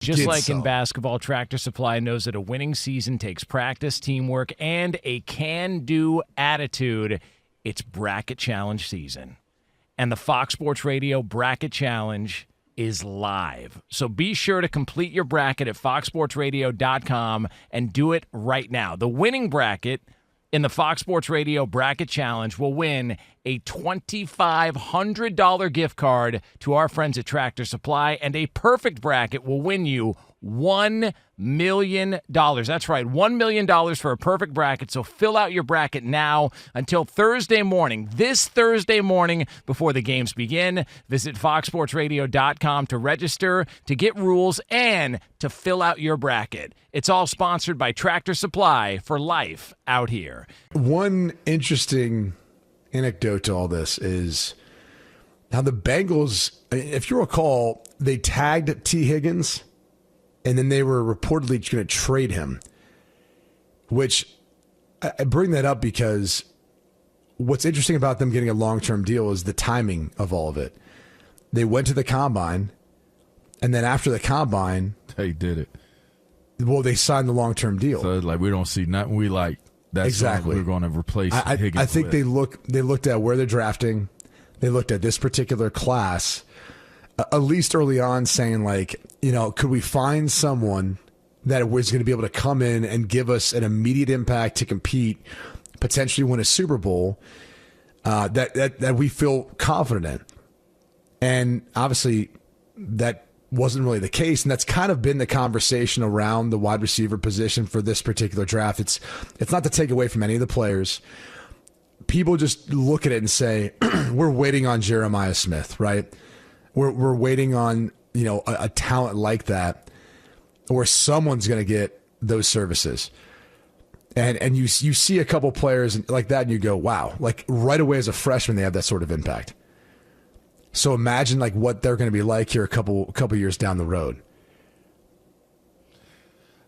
Just like in basketball, Tractor Supply knows that a winning season takes practice, teamwork, and a can-do attitude. It's Bracket Challenge season. And the Fox Sports Radio Bracket Challenge is live. So be sure to complete your bracket at foxsportsradio.com and do it right now. The winning bracket in the Fox Sports Radio Bracket Challenge will win a $2,500 gift card to our friends at Tractor Supply, and a perfect bracket will win you $1 million. That's right, $1 million for a perfect bracket. So fill out your bracket now until Thursday morning. This Thursday morning before the games begin. Visit foxsportsradio.com to register, to get rules, and to fill out your bracket. It's all sponsored by Tractor Supply for life out here. One interesting anecdote to all this is how the Bengals, if you recall, they tagged T. Higgins, and then they were reportedly going to trade him, which I bring that up because what's interesting about them getting a long-term deal is the timing of all of it. They went to the combine, and then after the combine, they did it. Well, they signed the long-term deal. So like we don't see nothing we like. That's exactly. We're going to replace Higgins. I think they looked at where they're drafting. They looked at this particular class, at least early on, saying like, could we find someone that was going to be able to come in and give us an immediate impact to compete, potentially win a Super Bowl, that we feel confident in. And obviously that wasn't really the case, and that's kind of been the conversation around the wide receiver position for this particular draft. It's not to take away from any of the players. People just look at it and say, we're waiting on Jeremiah Smith, right? We're waiting on a talent like that, or someone's going to get those services. And you see a couple players like that, and you go, wow, like right away as a freshman, they have that sort of impact. So imagine like what they're going to be like here a couple years down the road.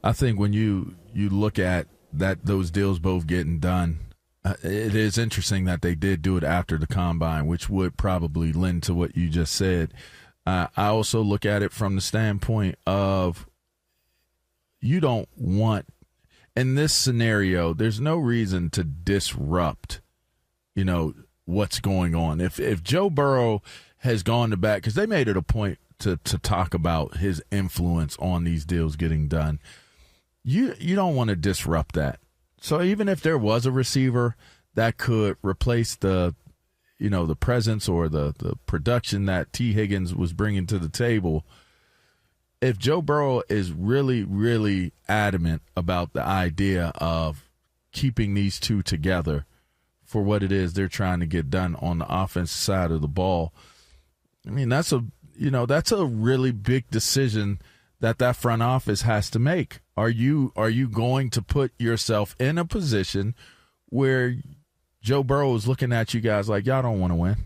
I think when you look at that, those deals both getting done, it is interesting that they did do it after the combine, which would probably lend to what you just said. I also look at it from the standpoint of you don't want, in this scenario, there's no reason to disrupt, what's going on. If Joe Burrow has gone to bat, because they made it a point to talk about his influence on these deals getting done, you don't want to disrupt that. So even if there was a receiver that could replace the presence or the production that T. Higgins was bringing to the table, if Joe Burrow is really, really adamant about the idea of keeping these two together for what it is they're trying to get done on the offensive side of the ball, I mean, that's a really big decision that front office has to make. Are you going to put yourself in a position where Joe Burrow is looking at you guys like, y'all don't want to win?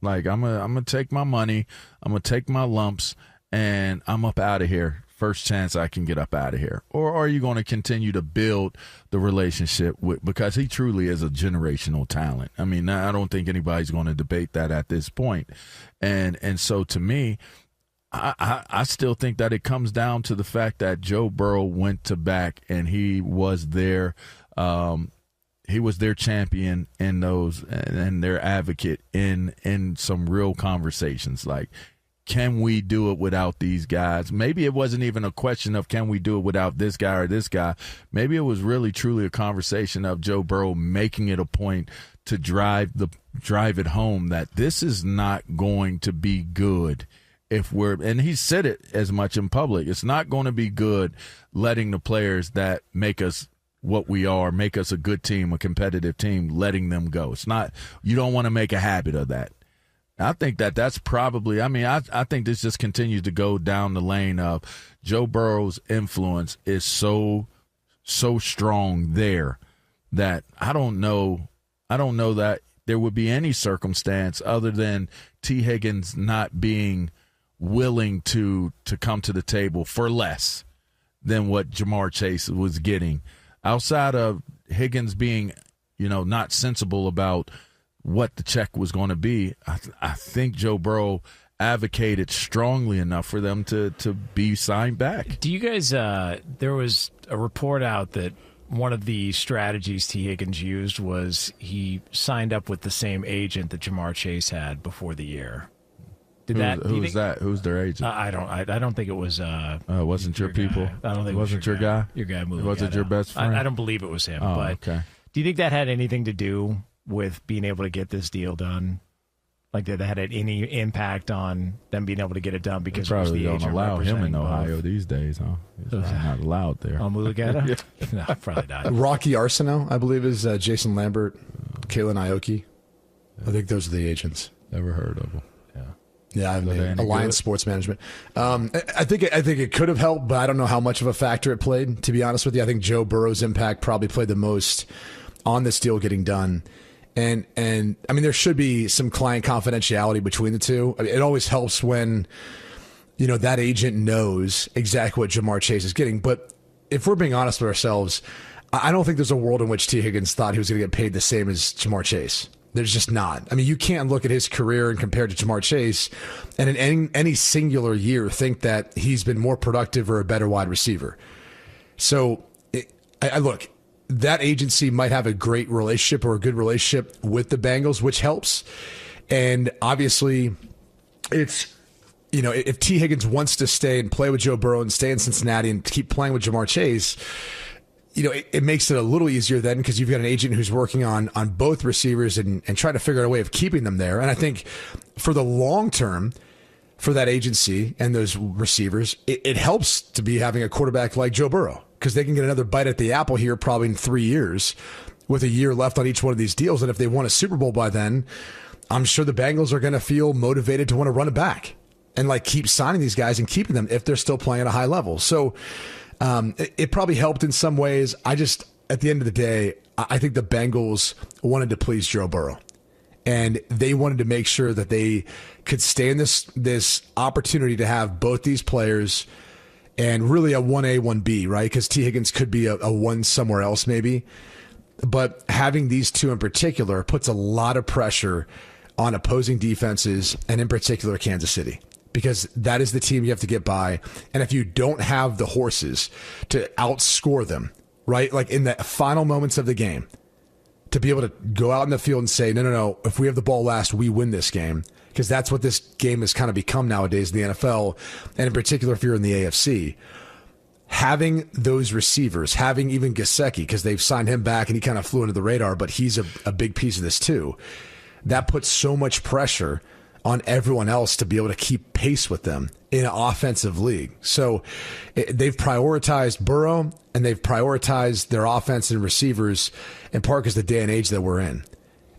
Like, I'm gonna take my money, I'm gonna take my lumps, and I'm up out of here. First chance I can get up out of here. Or are you going to continue to build the relationship because he truly is a generational talent. I mean, I don't think anybody's going to debate that at this point. And so to me, I still think that it comes down to the fact that Joe Burrow went to back and he was their champion in those and their advocate in some real conversations. Like, can we do it without these guys? Maybe it wasn't even a question of can we do it without this guy or this guy. Maybe it was really truly a conversation of Joe Burrow making it a point to drive it home that this is not going to be good and he said it as much in public. It's not going to be good letting the players that make us what we are, make us a good team, a competitive team, letting them go. It's not, you don't want to make a habit of that. I think that's probably, I think this just continues to go down the lane of Joe Burrow's influence is so strong there that I don't know that there would be any circumstance other than T. Higgins not being willing to come to the table for less than what Jamar Chase was getting. Outside of Higgins being, not sensible about what the check was going to be, I think Joe Burrow advocated strongly enough for them to be signed back. Do you guys, there was a report out that one of the strategies T. Higgins used was he signed up with the same agent that Jamar Chase had before the year. Who was that? Who's their agent? I don't think it was. Wasn't your people? I don't think it wasn't your guy. Your guy moved. It wasn't your best friend. I don't believe it was him. Oh, but okay. Do you think that had anything to do with being able to get this deal done? Like, did that had any impact on them being able to get it done because they it was probably the don't agent allow him in representing Ohio both? these days, huh? He's probably not allowed there. Mulugeta? No, probably not. Rocky Arsenault, I believe, is Jason Lambert, Kalen Aoki. I think those are the agents. Never heard of him. Yeah, I mean, Alliance good? Sports Management. I think it could have helped, but I don't know how much of a factor it played, to be honest with you. I think Joe Burrow's impact probably played the most on this deal getting done. And I mean, there should be some client confidentiality between the two. I mean, it always helps when, that agent knows exactly what Jamar Chase is getting. But if we're being honest with ourselves, I don't think there's a world in which T. Higgins thought he was going to get paid the same as Jamar Chase. There's just not. I mean, you can't look at his career and compare it to Jamar Chase and in any singular year think that he's been more productive or a better wide receiver. So, look, that agency might have a great relationship or a good relationship with the Bengals, which helps. And obviously, it's, if T. Higgins wants to stay and play with Joe Burrow and stay in Cincinnati and keep playing with Jamar Chase, it makes it a little easier then because you've got an agent who's working on both receivers and trying to figure out a way of keeping them there. And I think for the long term, for that agency and those receivers, it helps to be having a quarterback like Joe Burrow because they can get another bite at the apple here probably in 3 years with a year left on each one of these deals. And if they won a Super Bowl by then, I'm sure the Bengals are going to feel motivated to want to run it back and keep signing these guys and keeping them if they're still playing at a high level. So, it probably helped in some ways. At the end of the day, I think the Bengals wanted to please Joe Burrow. And they wanted to make sure that they could stay in this opportunity to have both these players and really a 1A, 1B, right? Because T. Higgins could be a 1 somewhere else maybe. But having these two in particular puts a lot of pressure on opposing defenses and in particular Kansas City. Because that is the team you have to get by. And if you don't have the horses to outscore them, right? Like in the final moments of the game, to be able to go out in the field and say, no, if we have the ball last, we win this game. Because that's what this game has kind of become nowadays in the NFL. And in particular, if you're in the AFC. Having those receivers, having even Gesicki, because they've signed him back and he kind of flew under the radar, but he's a big piece of this too. That puts so much pressure on everyone else to be able to keep pace with them in an offensive league. So they've prioritized Burrow and they've prioritized their offense and receivers in part because of the day and age that we're in.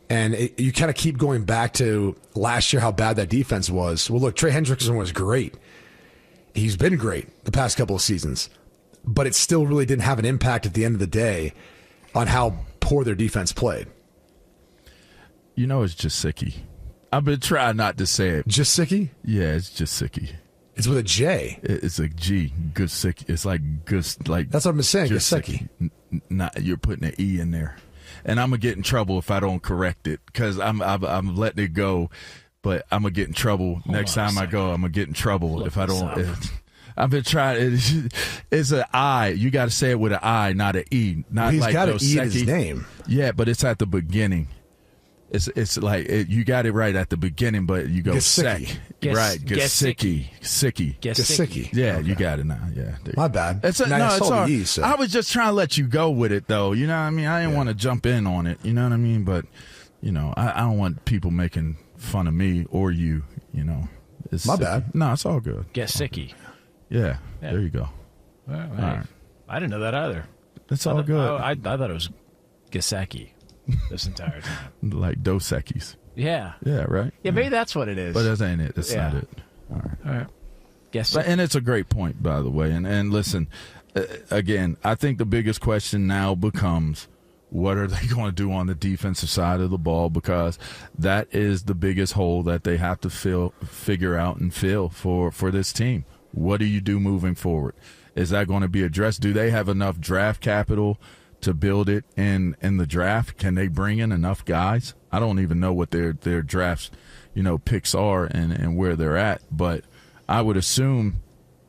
And you kind of keep going back to last year how bad that defense was. Well, look, Trey Hendrickson was great. He's been great the past couple of seasons, but it still really didn't have an impact at the end of the day on how poor their defense played. It's just Gesicki. I've been trying not to say it. Gesicki? Yeah, it's Gesicki. It's with a J. It's a G. Gesicki. It's like that's what I'm saying. Gesicki. Not you're putting an E in there, and I'm gonna get in trouble if I don't correct it because I'm letting it go, but I'm gonna get in trouble next time I go. I'm gonna get in trouble if I don't. I've been trying. It's an I. You got to say it with an I, not an E. Not he's like got an E in Gesicki. his name. Yeah, but it's at the beginning. It's like you got it right at the beginning, but you go Gesicki. sec. Right, Gesicki. Yeah, okay. You got it now. Yeah, my bad. It's all right. I was just trying to let you go with it, though. You know what I mean? I didn't want to jump in on it. You know what I mean? But I don't want people making fun of me or you. It's my bad. No, it's all good. Gesicki. Yeah, there you go. All right. I didn't know that either. It's all good. I thought it was Gesicki this entire time. Like Dos Equis. Yeah. Yeah, right? Yeah, maybe that's what it is. But that ain't it. That's not it. All right. And it's a great point, by the way. And listen, again, I think the biggest question now becomes, what are they going to do on the defensive side of the ball? Because that is the biggest hole that they have to figure out and fill for this team. What do you do moving forward? Is that going to be addressed? Do they have enough draft capital to build it in the draft? Can they bring in enough guys? I don't even know what their draft picks are and where they're at. But I would assume,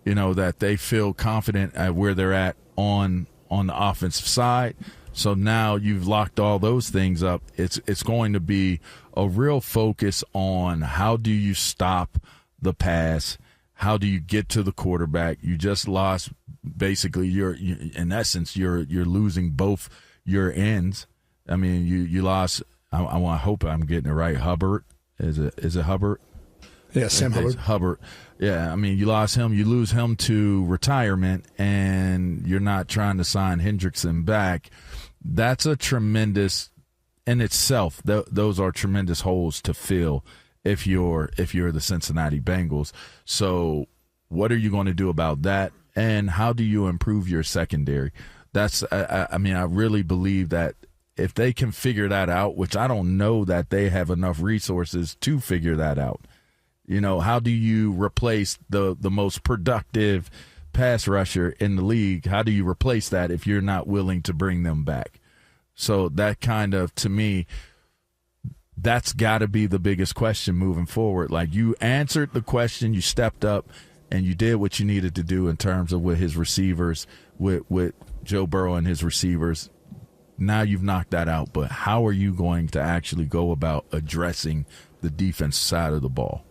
that they feel confident at where they're at on the offensive side. So now you've locked all those things up. It's going to be a real focus on how do you stop the pass? How do you get to the quarterback? You just lost basically in essence you're losing both your ends. I mean, you lost. I hope I'm getting it right. Hubbard, is it Hubbard? Yeah, Sam Hubbard. Hubbard. Yeah, I mean, you lost him. You lose him to retirement, and you're not trying to sign Hendrickson back. That's a tremendous, in itself, those are tremendous holes to fill if you're the Cincinnati Bengals. So what are you going to do about that, and how do you improve your secondary? That's, I mean, I really believe that if they can figure that out, which I don't know that they have enough resources to figure that out. How do you replace the most productive pass rusher in the league? How do you replace that if you're not willing to bring them back? So that kind of, to me, that's got to be the biggest question moving forward. Like, you answered the question, you stepped up, and you did what you needed to do in terms of with his receivers, with Joe Burrow and his receivers. Now you've knocked that out, but how are you going to actually go about addressing the defense side of the ball?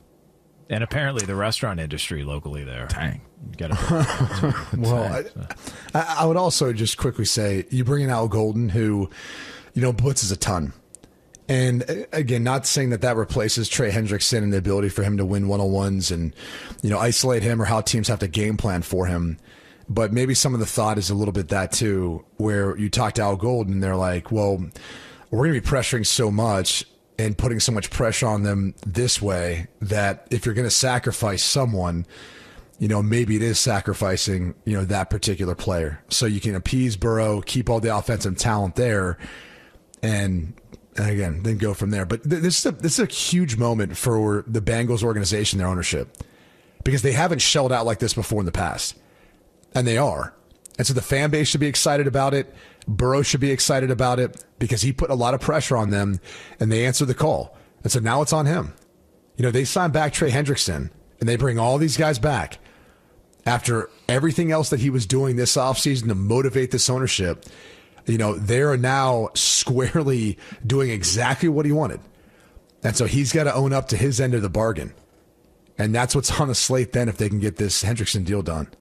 And apparently the restaurant industry locally there. Dang. You gotta well, I would also just quickly say, you bring in Al Golden, who, blitzes a ton. And again, not saying that replaces Trey Hendrickson and the ability for him to win one-on-ones and, isolate him or how teams have to game plan for him. But maybe some of the thought is a little bit that too, where you talk to Al Golden and they're like, well, we're going to be pressuring so much and putting so much pressure on them this way that if you're going to sacrifice someone, maybe it is sacrificing, that particular player. So you can appease Burrow, keep all the offensive talent there, and again, then go from there. But this is a huge moment for the Bengals organization, their ownership, because they haven't shelled out like this before in the past. And they are. And so the fan base should be excited about it. Burrow should be excited about it because he put a lot of pressure on them and they answered the call. And so now it's on him. They signed back Trey Hendrickson and they bring all these guys back after everything else that he was doing this offseason to motivate this ownership. They are now squarely doing exactly what he wanted. And so he's got to own up to his end of the bargain. And that's what's on the slate then if they can get this Hendrickson deal done.